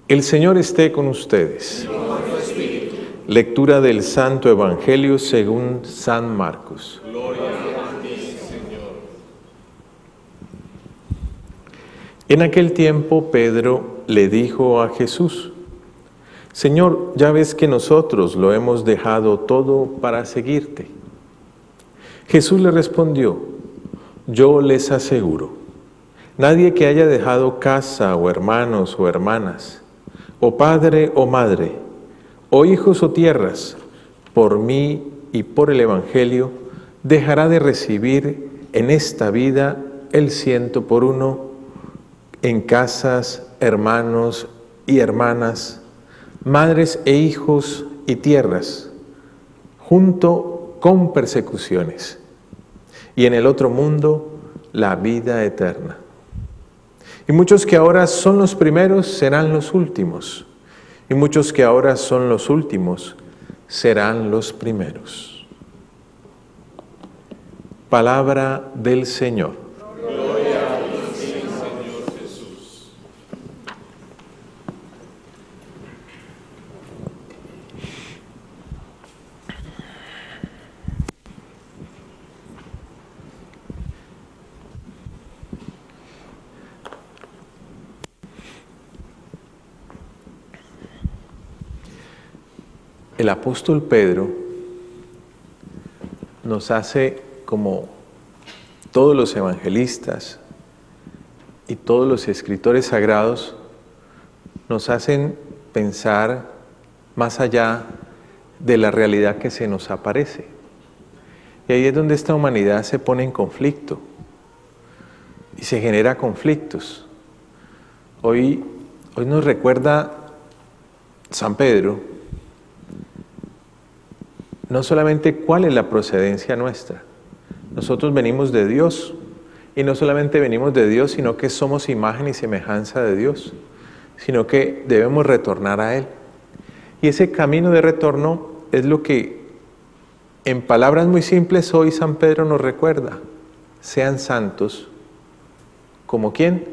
El Señor esté con ustedes. Lectura del Santo Evangelio según San Marcos. Gloria a ti, Señor. En aquel tiempo Pedro le dijo a Jesús: Señor, ya ves que nosotros lo hemos dejado todo para seguirte. Jesús le respondió: Yo les aseguro, nadie que haya dejado casa o hermanos o hermanas, o padre o madre, o hijos o tierras, por mí y por el Evangelio, dejará de recibir en esta vida el 100 por 1 en casas, hermanos y hermanas, madres e hijos y tierras, junto con persecuciones, y en el otro mundo la vida eterna. Y muchos que ahora son los primeros serán los últimos, y muchos que ahora son los últimos serán los primeros. Palabra del Señor. Gloria a ti, Señor Jesús. El apóstol Pedro nos hace, como todos los evangelistas y todos los escritores sagrados, nos hacen pensar más allá de la realidad que se nos aparece. Y ahí es donde esta humanidad se pone en conflicto y se genera conflictos. Hoy nos recuerda San Pedro no solamente cuál es la procedencia nuestra. Nosotros venimos de Dios, y no solamente venimos de Dios, sino que somos imagen y semejanza de Dios, sino que debemos retornar a Él. Y ese camino de retorno es lo que, en palabras muy simples, hoy San Pedro nos recuerda: sean santos. ¿Como quién?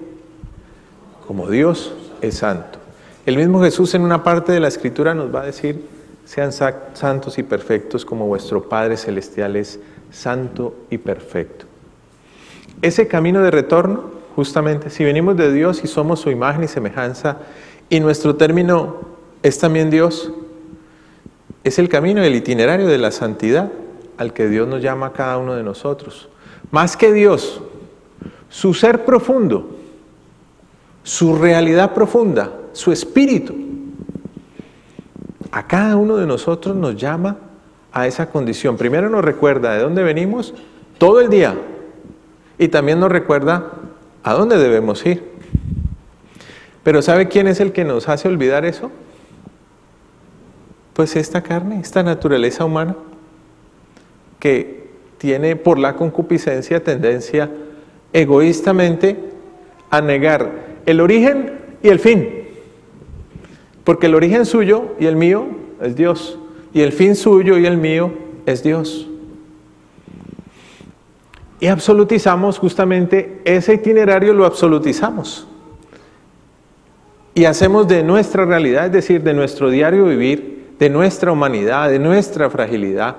Como Dios es santo. El mismo Jesús en una parte de la Escritura nos va a decir: sean santos y perfectos como vuestro Padre Celestial es santo y perfecto. Ese camino de retorno, justamente, si venimos de Dios y somos su imagen y semejanza, y nuestro término es también Dios, es el camino, el itinerario de la santidad al que Dios nos llama a cada uno de nosotros. Más que Dios, su ser profundo, su realidad profunda, su espíritu, a cada uno de nosotros nos llama a esa condición. Primero nos recuerda de dónde venimos todo el día, y también nos recuerda a dónde debemos ir. Pero ¿sabe quién es el que nos hace olvidar eso? Pues esta carne, esta naturaleza humana, que tiene por la concupiscencia tendencia egoístamente a negar el origen y el fin. Porque el origen suyo y el mío es Dios, y el fin suyo y el mío es Dios. Y absolutizamos justamente ese itinerario, lo absolutizamos. Y hacemos de nuestra realidad, es decir, de nuestro diario vivir, de nuestra humanidad, de nuestra fragilidad,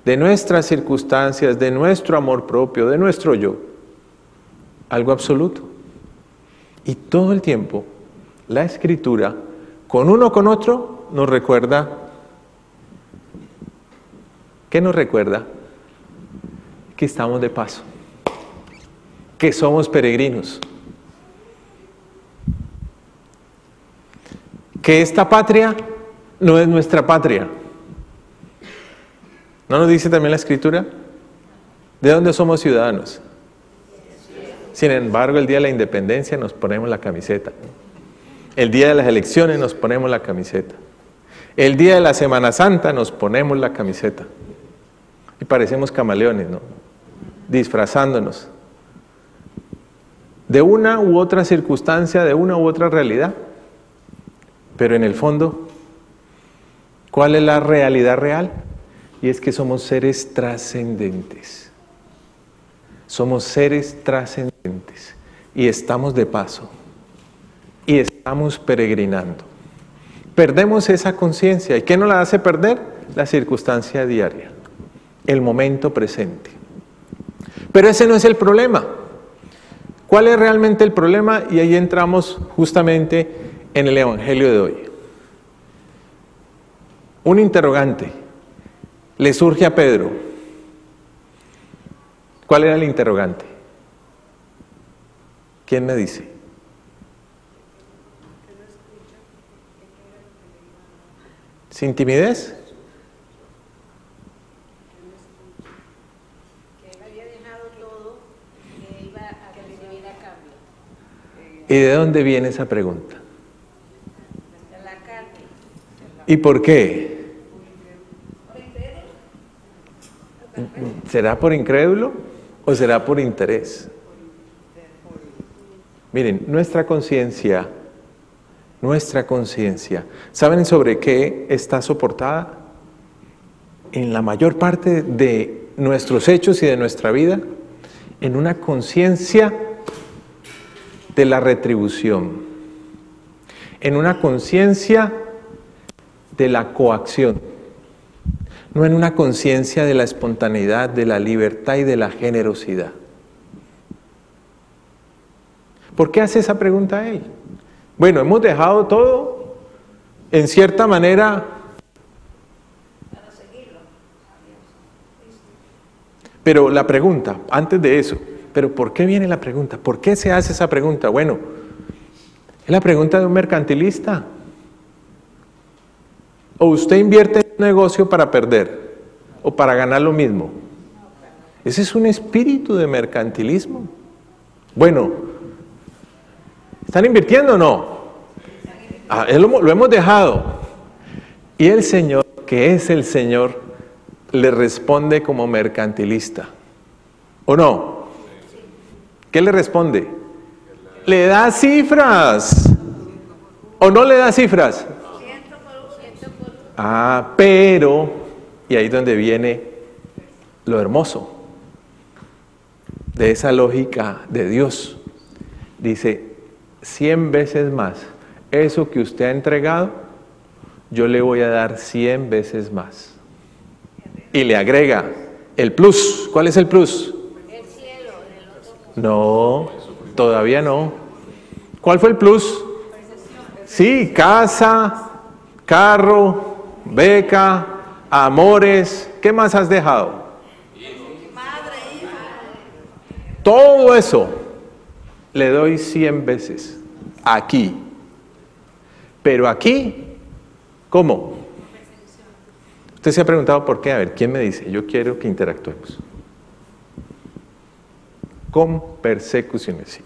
de nuestras circunstancias, de nuestro amor propio, de nuestro yo, algo absoluto. Y todo el tiempo la Escritura, con uno o con otro, nos recuerda. ¿Qué nos recuerda? Que estamos de paso, que somos peregrinos, que esta patria no es nuestra patria. ¿No nos dice también la Escritura? ¿De dónde somos ciudadanos? Sin embargo, el día de la independencia nos ponemos la camiseta. El día de las elecciones nos ponemos la camiseta. El día de la Semana Santa nos ponemos la camiseta. Y parecemos camaleones, ¿no? Disfrazándonos de una u otra circunstancia, de una u otra realidad. Pero en el fondo, ¿cuál es la realidad real? Y es que somos seres trascendentes. Somos seres trascendentes. Y estamos de paso. Y estamos peregrinando. Perdemos esa conciencia. ¿Y qué nos la hace perder? La circunstancia diaria, el momento presente. Pero ese no es el problema. ¿Cuál es realmente el problema? Y ahí entramos justamente en el Evangelio de hoy. Un interrogante le surge a Pedro. ¿Cuál era el interrogante? ¿Quién me dice? ¿Sin timidez? Que él había dejado todo, que iba a recibir a cambio. ¿Y de dónde viene esa pregunta? De la carne. ¿Y por qué? ¿Será por incrédulo o será por interés? Miren, nuestra conciencia, ¿saben sobre qué está soportada? En la mayor parte de nuestros hechos y de nuestra vida, en una conciencia de la retribución, en una conciencia de la coacción, no en una conciencia de la espontaneidad, de la libertad y de la generosidad. ¿Por qué hace esa pregunta él? Bueno, hemos dejado todo, en cierta manera, pero la pregunta, antes de eso, ¿pero por qué viene la pregunta? ¿Por qué se hace esa pregunta? Bueno, es la pregunta de un mercantilista. ¿O usted invierte en un negocio para perder o para ganar lo mismo? Ese es un espíritu de mercantilismo. Bueno, ¿están invirtiendo o no? Lo hemos dejado. Y el Señor, que es el Señor, le responde como mercantilista. ¿O no? ¿Qué le responde? Le da cifras. ¿O no le da cifras? Pero, y ahí es donde viene lo hermoso de esa lógica de Dios. Dice, 100 veces más. Eso que usted ha entregado, yo le voy a dar 100 veces más. Y le agrega el plus. ¿Cuál es el plus? El cielo. No, todavía no. ¿Cuál fue el plus? Sí, casa, carro, beca, amores. ¿Qué más has dejado? Todo eso le doy 100 veces. Aquí. Pero aquí, ¿cómo? Usted se ha preguntado por qué. A ver, ¿quién me dice? Yo quiero que interactuemos. Con persecuciones. Sí.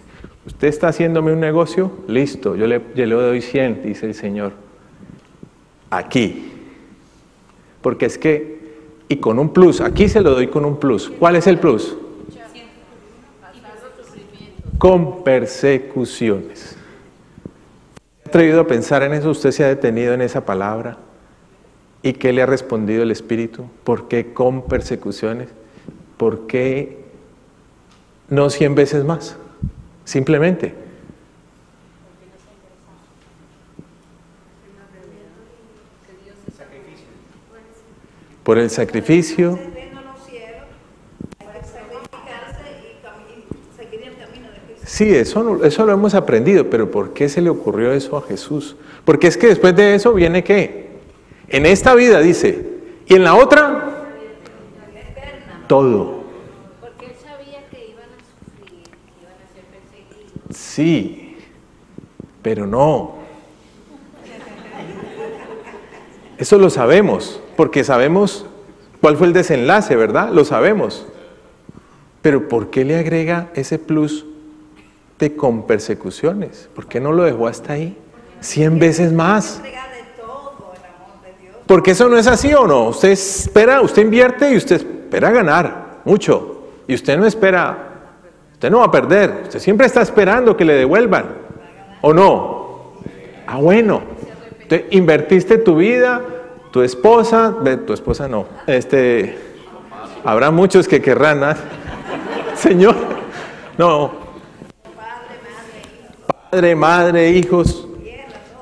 Usted está haciéndome un negocio, listo, yo le doy 100, dice el Señor. Aquí. Porque es que, y con un plus, aquí se lo doy con un plus. ¿Cuál es el plus? Con persecuciones. ¿Se ha atrevido a pensar en eso? ¿Usted se ha detenido en esa palabra? ¿Y qué le ha respondido el Espíritu? ¿Por qué con persecuciones? ¿Por qué no 100 veces más? Simplemente. Por el sacrificio. Sí, eso lo hemos aprendido, pero ¿por qué se le ocurrió eso a Jesús? Porque es que después de eso viene ¿qué? En esta vida dice, y en la otra, todo. Porque él sabía que iban a sufrir, que iban a ser perseguidos. Sí, pero no. Eso lo sabemos, porque sabemos cuál fue el desenlace, ¿verdad? Lo sabemos. Pero ¿por qué le agrega ese plus de con persecuciones? ¿Por qué no lo dejó hasta ahí? 100 veces más. Porque eso no es así, ¿o no? Usted espera, usted invierte y usted espera ganar mucho. Y usted no espera, usted no va a perder. Usted siempre está esperando que le devuelvan. ¿O no? Ah, bueno. Entonces, invertiste tu vida, tu esposa no. Habrá muchos que querrán, ¿no? Señor, no. Padre, madre, hijos.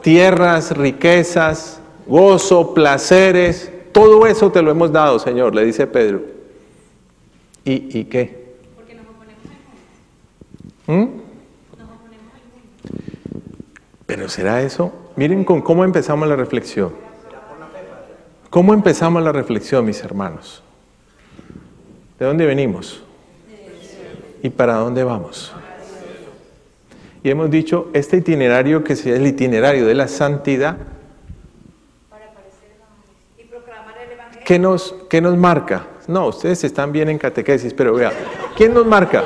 tierras, riquezas, gozo, placeres, todo eso te lo hemos dado, Señor, le dice Pedro. ¿Y qué? Porque nos oponemos al mundo. ¿Mm? Nos oponemos al mundo. ¿Pero será eso? Miren con cómo empezamos la reflexión. ¿Cómo empezamos la reflexión, mis hermanos? ¿De dónde venimos? ¿Y para dónde vamos? Y hemos dicho, este itinerario que es el itinerario de la santidad, Y proclamar el evangelio. ¿qué nos marca? No, ustedes están bien en catequesis, pero vea, ¿quién nos marca?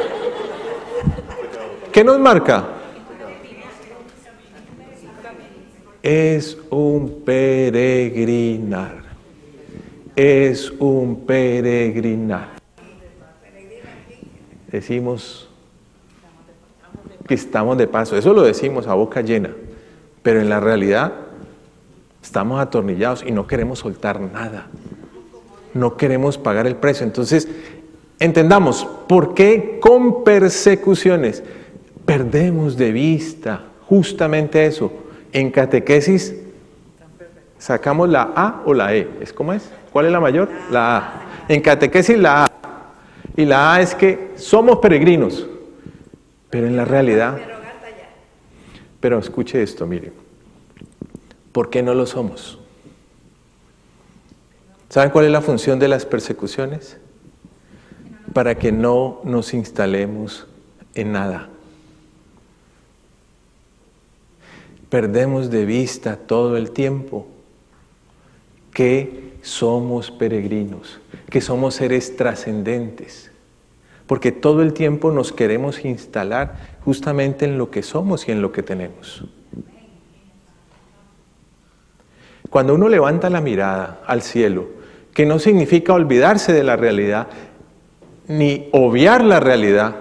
¿Qué nos marca? Es un peregrinar. Es un peregrinar. Decimos que estamos de paso. Eso lo decimos a boca llena. Pero en la realidad estamos atornillados y no queremos soltar nada. No queremos pagar el precio. Entonces, entendamos, ¿por qué con persecuciones perdemos de vista justamente eso? En catequesis sacamos la A o la E. ¿Cómo es? ¿Cuál es la mayor? La A. En catequesis la A. Y la A es que somos peregrinos. Pero en la realidad... Pero escuche esto, miren. ¿Por qué no lo somos? ¿Saben cuál es la función de las persecuciones? Para que no nos instalemos en nada. Perdemos de vista todo el tiempo que somos peregrinos, que somos seres trascendentes, porque todo el tiempo nos queremos instalar justamente en lo que somos y en lo que tenemos. Cuando uno levanta la mirada al cielo, que no significa olvidarse de la realidad, ni obviar la realidad,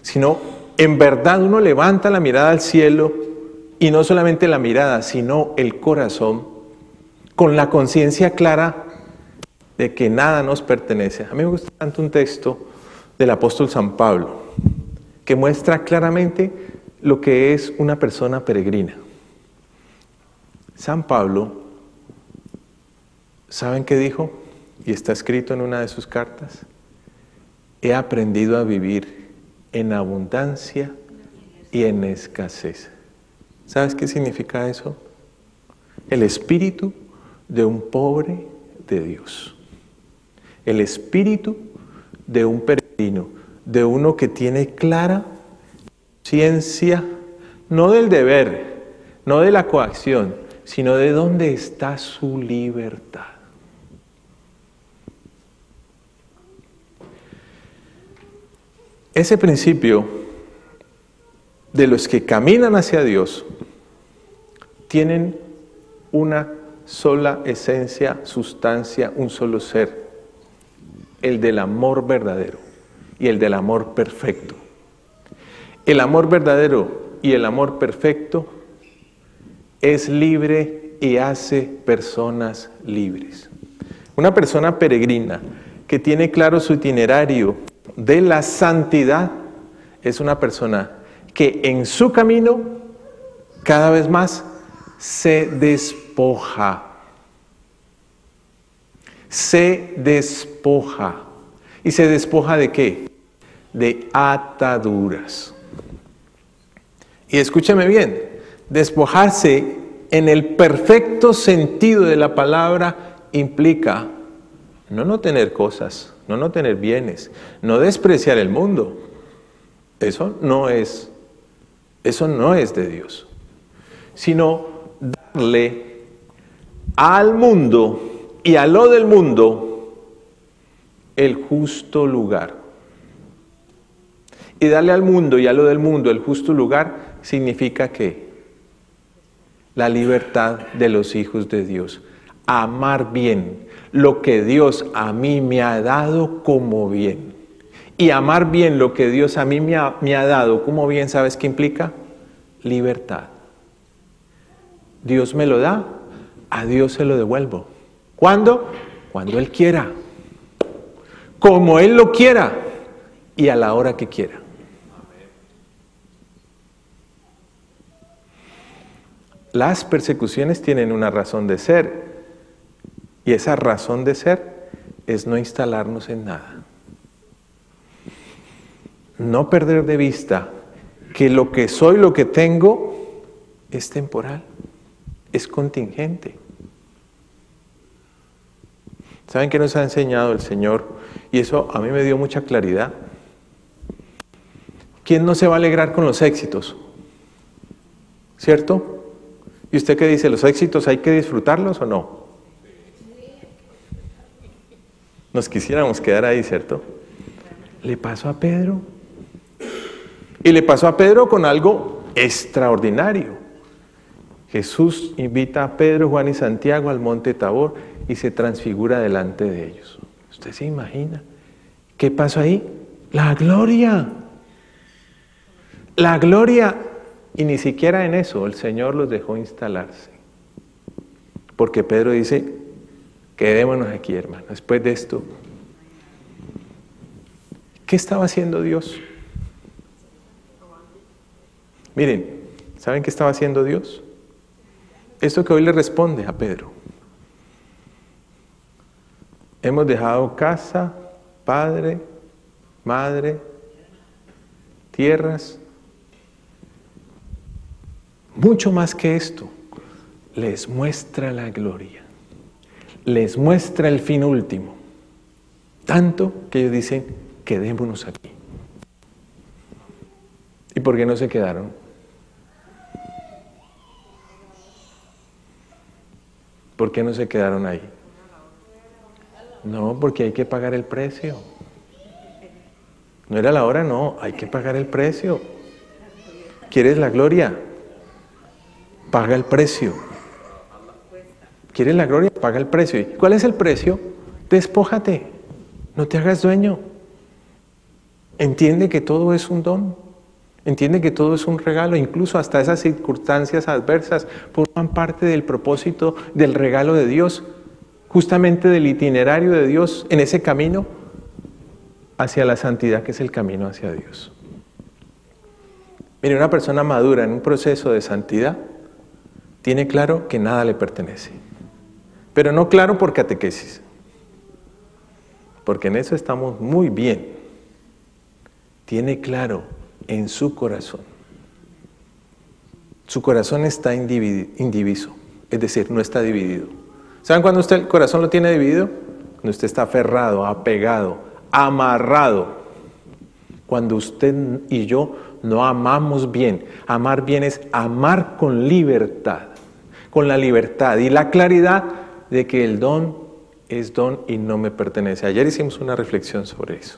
sino en verdad uno levanta la mirada al cielo, y no solamente la mirada, sino el corazón, con la conciencia clara de que nada nos pertenece. A mí me gusta tanto un texto del apóstol San Pablo, que muestra claramente lo que es una persona peregrina. San Pablo, ¿saben qué dijo? Y está escrito en una de sus cartas. He aprendido a vivir en abundancia y en escasez. ¿Sabes qué significa eso? El espíritu de un pobre de Dios. El espíritu de un peregrino, de uno que tiene clara conciencia, no del deber, no de la coacción, sino de dónde está su libertad. Ese principio de los que caminan hacia Dios tienen una sola esencia, sustancia, un solo ser, el del amor verdadero y el del amor perfecto. El amor verdadero y el amor perfecto es libre y hace personas libres. Una persona peregrina que tiene claro su itinerario de la santidad es una persona que en su camino cada vez más se despoja. Se despoja. ¿Y se despoja de qué? De ataduras. Y escúcheme bien, despojarse en el perfecto sentido de la palabra implica no tener cosas, no tener bienes, no despreciar el mundo. Eso no es de Dios, sino darle al mundo y a lo del mundo el justo lugar. Y darle al mundo y a lo del mundo el justo lugar significa que la libertad de los hijos de Dios, amar bien lo que Dios a mí me ha dado como bien. Y amar bien lo que Dios a mí me ha dado como bien, ¿sabes qué implica? Libertad. Dios me lo da, a Dios se lo devuelvo. ¿Cuándo? Cuando Él quiera. Como Él lo quiera y a la hora que quiera. Las persecuciones tienen una razón de ser, y esa razón de ser es no instalarnos en nada. No perder de vista que lo que soy, lo que tengo, es temporal, es contingente. ¿Saben qué nos ha enseñado el Señor? Y eso a mí me dio mucha claridad. ¿Quién no se va a alegrar con los éxitos? ¿Cierto? ¿Y usted qué dice? ¿Los éxitos hay que disfrutarlos o no? Nos quisiéramos quedar ahí, ¿cierto? Le pasó a Pedro. Y le pasó a Pedro con algo extraordinario. Jesús invita a Pedro, Juan y Santiago al monte Tabor y se transfigura delante de ellos. ¿Usted se imagina? ¿Qué pasó ahí? La gloria. La gloria. Y ni siquiera en eso el Señor los dejó instalarse. Porque Pedro dice, quedémonos aquí, hermano. Después de esto, ¿qué estaba haciendo Dios? Miren, ¿saben qué estaba haciendo Dios? Esto que hoy le responde a Pedro. Hemos dejado casa, padre, madre, tierras. Mucho más que esto, les muestra la gloria. Les muestra el fin último. Tanto que ellos dicen, quedémonos aquí. ¿Y por qué no se quedaron? ¿Por qué no se quedaron ahí? No, porque hay que pagar el precio. No era la hora, no, hay que pagar el precio. ¿Quieres la gloria? Paga el precio. ¿Quieres la gloria? Paga el precio. ¿Y cuál es el precio? Despójate, no te hagas dueño. Entiende que todo es un don. Entiende que todo es un regalo, incluso hasta esas circunstancias adversas forman parte del propósito del regalo de Dios, justamente del itinerario de Dios en ese camino hacia la santidad que es el camino hacia Dios. Mire, una persona madura en un proceso de santidad tiene claro que nada le pertenece, pero no claro por catequesis, porque en eso estamos muy bien. Tiene claro en su corazón. Su corazón está indiviso, es decir, no está dividido. ¿Saben cuándo usted el corazón lo tiene dividido? Cuando usted está aferrado, apegado, amarrado. Cuando usted y yo no amamos bien. Amar bien es amar con libertad, con la libertad y la claridad de que el don es don y no me pertenece. Ayer hicimos una reflexión sobre eso,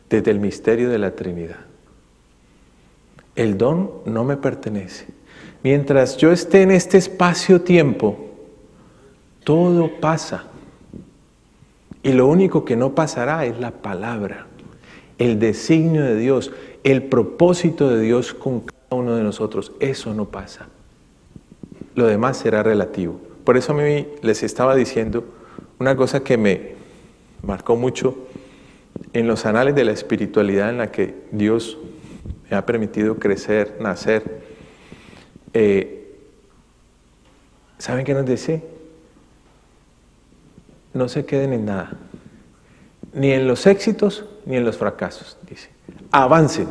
desde el misterio de la Trinidad. El don no me pertenece. Mientras yo esté en este espacio-tiempo, todo pasa. Y lo único que no pasará es la palabra, el designio de Dios, el propósito de Dios con cada uno de nosotros. Eso no pasa. Lo demás será relativo. Por eso a mí les estaba diciendo una cosa que me marcó mucho en los anales de la espiritualidad en la que Dios me ha permitido crecer, nacer. ¿Saben qué nos dice? No se queden en nada, ni en los éxitos ni en los fracasos, dice. Avancen.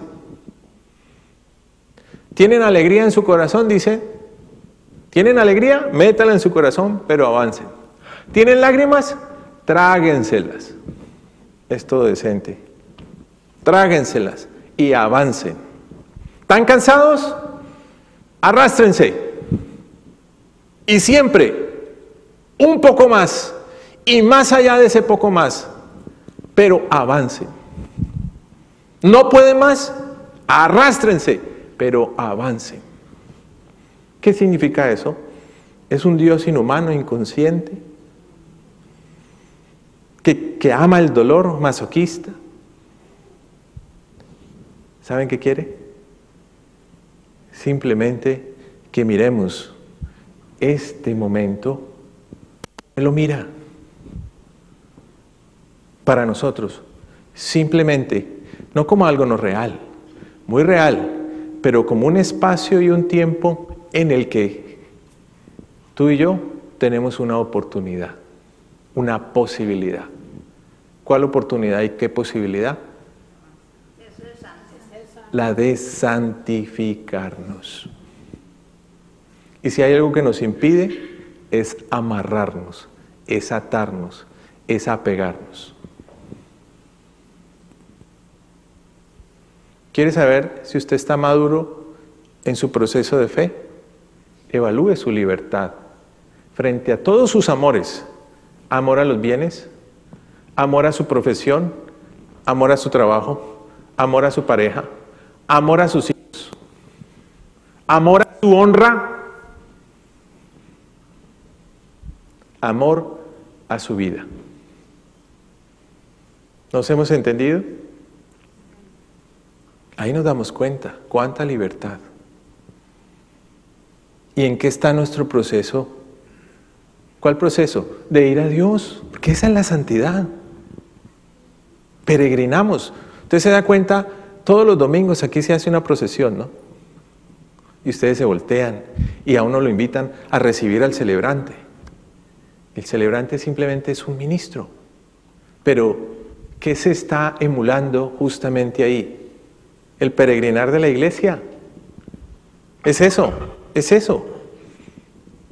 ¿Tienen alegría en su corazón? Dice. ¿Tienen alegría? Métala en su corazón, pero avancen. ¿Tienen lágrimas? Tráguenselas. Es todo decente. Tráguenselas y avancen. ¿Están cansados? Arrástrense. Y siempre un poco más y más allá de ese poco más, pero avancen. ¿No pueden más? Arrástrense, pero avancen. ¿Qué significa eso? Es un Dios inhumano, inconsciente, que ama el dolor, masoquista. ¿Saben qué quiere? Simplemente que miremos este momento. Él lo mira. Para nosotros, simplemente, no como algo no real, muy real, pero como un espacio y un tiempo en el que Tú y yo tenemos una oportunidad, una posibilidad. ¿Cuál oportunidad y qué posibilidad? La de santificarnos. Y si hay algo que nos impide, es amarrarnos, es atarnos, es apegarnos. ¿Quiere saber si usted está maduro en su proceso de fe? Evalúe su libertad frente a todos sus amores. Amor a los bienes, amor a su profesión, amor a su trabajo, amor a su pareja, amor a sus hijos, amor a su honra, amor a su vida. ¿Nos hemos entendido? Ahí nos damos cuenta, cuánta libertad. ¿Y en qué está nuestro proceso? ¿Cuál proceso? De ir a Dios, porque esa es la santidad. Peregrinamos. Usted se da cuenta, todos los domingos aquí se hace una procesión, ¿no? Y ustedes se voltean y a uno lo invitan a recibir al celebrante. El celebrante simplemente es un ministro. Pero, ¿qué se está emulando justamente ahí? El peregrinar de la iglesia. Es eso, es eso.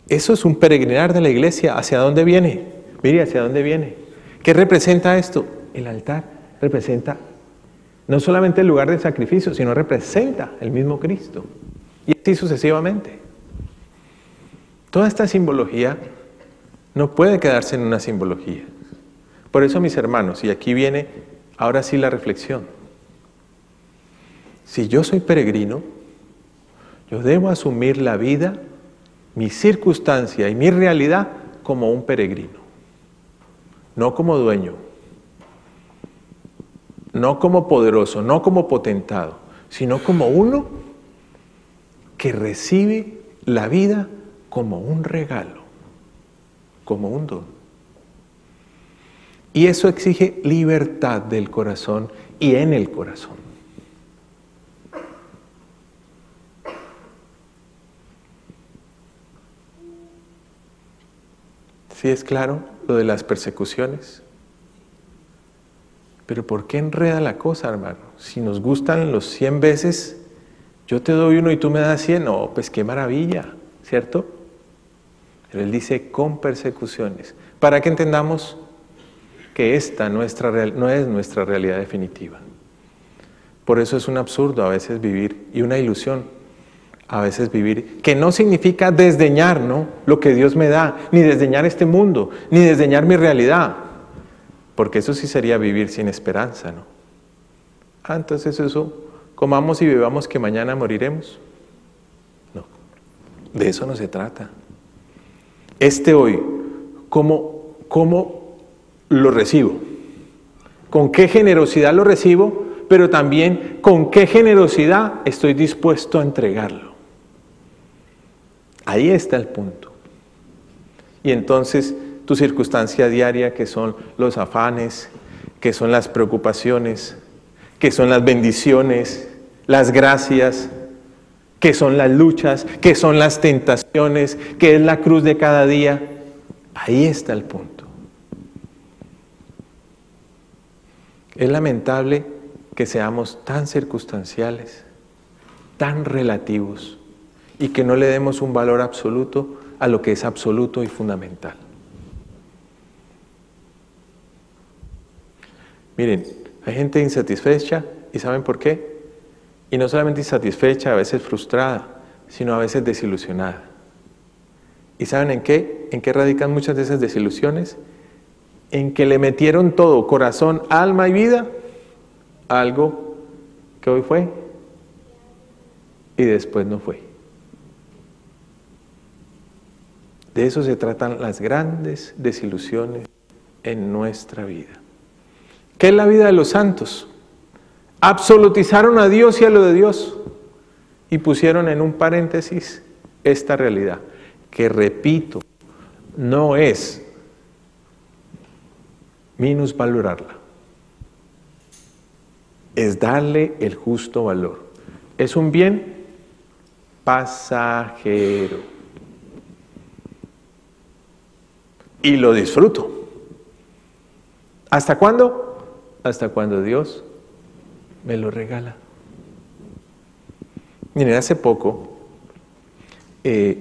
Eso es un peregrinar de la iglesia. ¿Hacia dónde viene? Mire, ¿hacia dónde viene? ¿Qué representa esto? El altar representa no solamente el lugar del sacrificio, sino representa el mismo Cristo. Y así sucesivamente. Toda esta simbología no puede quedarse en una simbología. Por eso, mis hermanos, y aquí viene ahora sí la reflexión. Si yo soy peregrino, yo debo asumir la vida, mi circunstancia y mi realidad como un peregrino. No como dueño, no como poderoso, no como potentado, sino como uno que recibe la vida como un regalo, como un don. Y eso exige libertad del corazón y en el corazón. ¿Sí es claro lo de las persecuciones? Pero ¿por qué enreda la cosa, hermano? Si nos gustan los 100 veces, yo te doy uno y tú me das 100, no, pues qué maravilla, ¿cierto? Pero él dice con persecuciones, para que entendamos que esta no es nuestra realidad definitiva. Por eso es un absurdo a veces vivir, y una ilusión a veces vivir, que no significa desdeñar, ¿no?, lo que Dios me da, ni desdeñar este mundo, ni desdeñar mi realidad, porque eso sí sería vivir sin esperanza, ¿no? Entonces eso, comamos y bebamos que mañana moriremos. No, de eso no se trata. Hoy, ¿cómo lo recibo? ¿Con qué generosidad lo recibo? Pero también, ¿con qué generosidad estoy dispuesto a entregarlo? Ahí está el punto. Y entonces, tu circunstancia diaria, que son los afanes, que son las preocupaciones, que son las bendiciones, las gracias, que son las luchas, que son las tentaciones, que es la cruz de cada día. Ahí está el punto. Es lamentable que seamos tan circunstanciales, tan relativos, y que no le demos un valor absoluto a lo que es absoluto y fundamental. Miren, hay gente insatisfecha, ¿y saben por qué? Y no solamente insatisfecha, a veces frustrada, sino a veces desilusionada. ¿Y saben en qué? ¿En qué radican muchas de esas desilusiones? En que le metieron todo, corazón, alma y vida, a algo que hoy fue y después no fue. De eso se tratan las grandes desilusiones en nuestra vida. ¿Qué es la vida de los santos? Absolutizaron a Dios y a lo de Dios y pusieron en un paréntesis esta realidad, que repito, no es minusvalorarla, es darle el justo valor. Es un bien pasajero. y lo disfruto. ¿Hasta cuándo? Hasta cuando Dios me lo regala. Miren, hace poco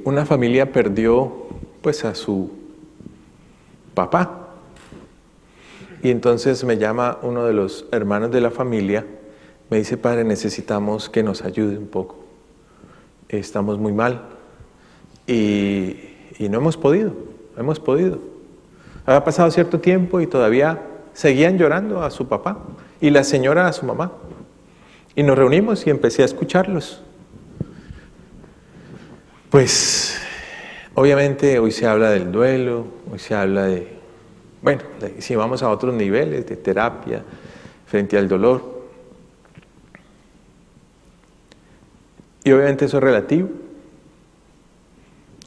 una familia perdió pues a su papá. Y entonces me llama uno de los hermanos de la familia, me dice: padre, necesitamos que nos ayude un poco. Estamos muy mal y no hemos podido. Había pasado cierto tiempo y todavía seguían llorando a su papá y la señora a su mamá. Y nos reunimos y empecé a escucharlos. Pues obviamente hoy se habla del duelo, hoy se habla de, bueno, si vamos a otros niveles de terapia frente al dolor. Y obviamente eso es relativo.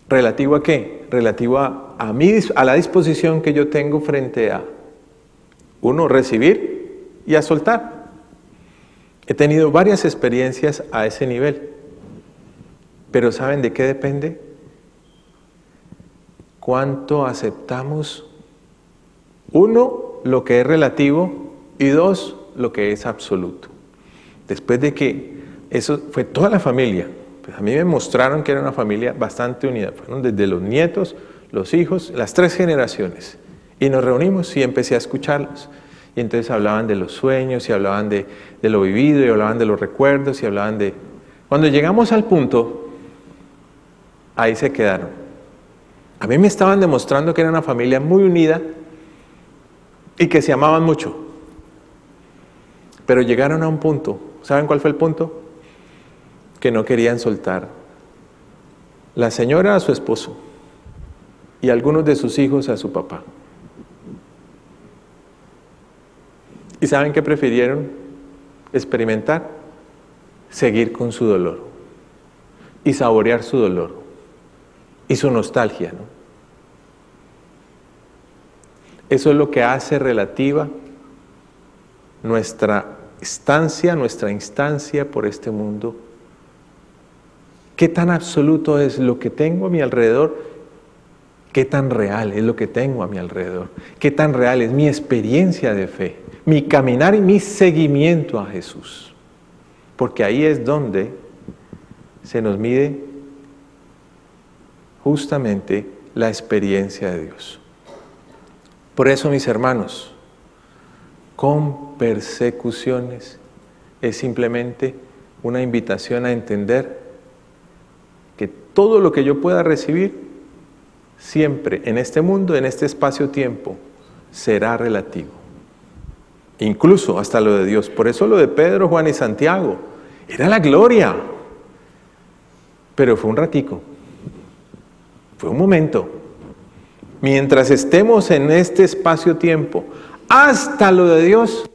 ¿Relativo a qué? Relativo a la disposición que yo tengo frente a, uno, recibir y a soltar. He tenido varias experiencias a ese nivel. Pero ¿saben de qué depende? ¿Cuánto aceptamos? Uno, lo que es relativo, y dos, lo que es absoluto. Después de que eso fue toda la familia, pues a mí me mostraron que era una familia bastante unida. Fueron desde los nietos, los hijos, las 3 generaciones. Y nos reunimos y empecé a escucharlos. Y entonces hablaban de los sueños, y hablaban de lo vivido, y hablaban de los recuerdos, y hablaban de... Cuando llegamos al punto, ahí se quedaron. A mí me estaban demostrando que era una familia muy unida y que se amaban mucho. Pero llegaron a un punto. ¿Saben cuál fue el punto? Que no querían soltar. La señora a su esposo y algunos de sus hijos a su papá. ¿Y saben qué prefirieron experimentar? Seguir con su dolor y saborear su dolor y su nostalgia, ¿no? Eso es lo que hace relativa nuestra instancia por este mundo. ¿Qué tan absoluto es lo que tengo a mi alrededor? ¿Qué tan real es lo que tengo a mi alrededor? ¿Qué tan real es mi experiencia de fe? Mi caminar y mi seguimiento a Jesús. Porque ahí es donde se nos mide justamente la experiencia de Dios. Por eso, mis hermanos, con persecuciones es simplemente una invitación a entender que todo lo que yo pueda recibir siempre en este mundo, en este espacio-tiempo, será relativo. Incluso hasta lo de Dios. Por eso lo de Pedro, Juan y Santiago era la gloria. Pero fue un ratico. Fue un momento. Mientras estemos en este espacio-tiempo, hasta lo de Dios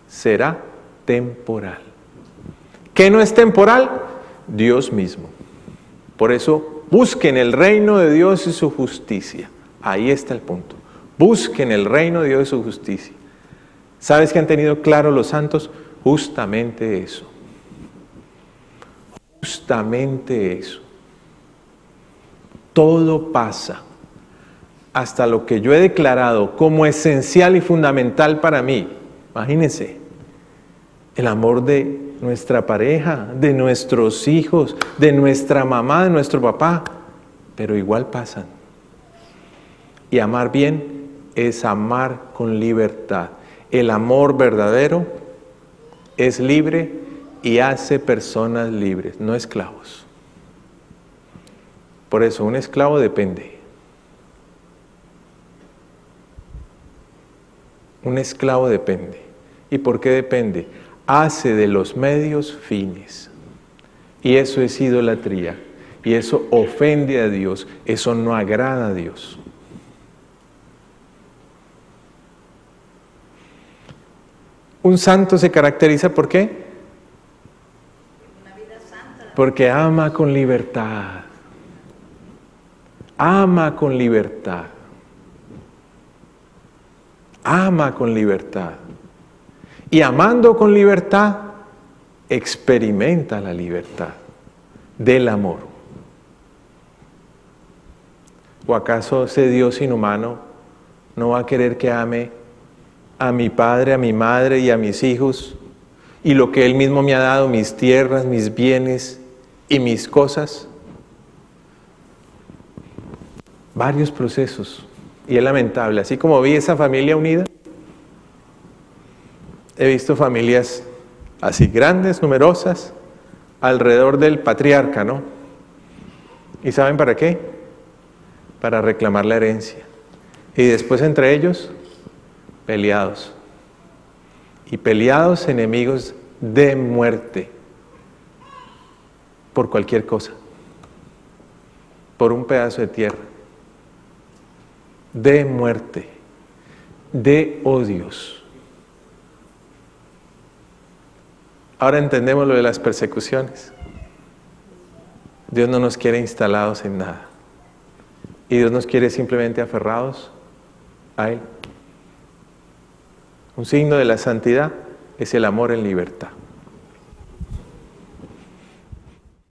será temporal. ¿Qué no es temporal? Dios mismo. Por eso, busquen el reino de Dios y su justicia. Ahí está el punto. Busquen el reino de Dios y su justicia. ¿Sabes qué han tenido claro los santos? Justamente eso. Justamente eso. Todo pasa. Hasta lo que yo he declarado como esencial y fundamental para mí. Imagínense, el amor de nuestra pareja, de nuestros hijos, de nuestra mamá, de nuestro papá, pero igual pasan. Y amar bien es amar con libertad. El amor verdadero es libre y hace personas libres, no esclavos. Por eso, un esclavo depende. Un esclavo depende. ¿Y por qué depende? Hace de los medios fines. Y eso es idolatría. Y eso ofende a Dios. Eso no agrada a Dios. Un santo se caracteriza ¿por qué? Una vida santa. Porque ama con libertad. Ama con libertad. Ama con libertad. Y amando con libertad, experimenta la libertad del amor. ¿O acaso ese Dios inhumano no va a querer que ame a mi padre, a mi madre y a mis hijos y lo que Él mismo me ha dado, mis tierras, mis bienes y mis cosas? Varios procesos. Y es lamentable. Así como vi esa familia unida, he visto familias así grandes, numerosas, alrededor del patriarca, ¿no? ¿Y saben para qué? Para reclamar la herencia. Y después entre ellos, peleados. Y peleados, enemigos de muerte. Por cualquier cosa. Por un pedazo de tierra. De muerte. De odios. Ahora entendemos lo de las persecuciones. Dios no nos quiere instalados en nada. Y Dios nos quiere simplemente aferrados a Él. Un signo de la santidad es el amor en libertad.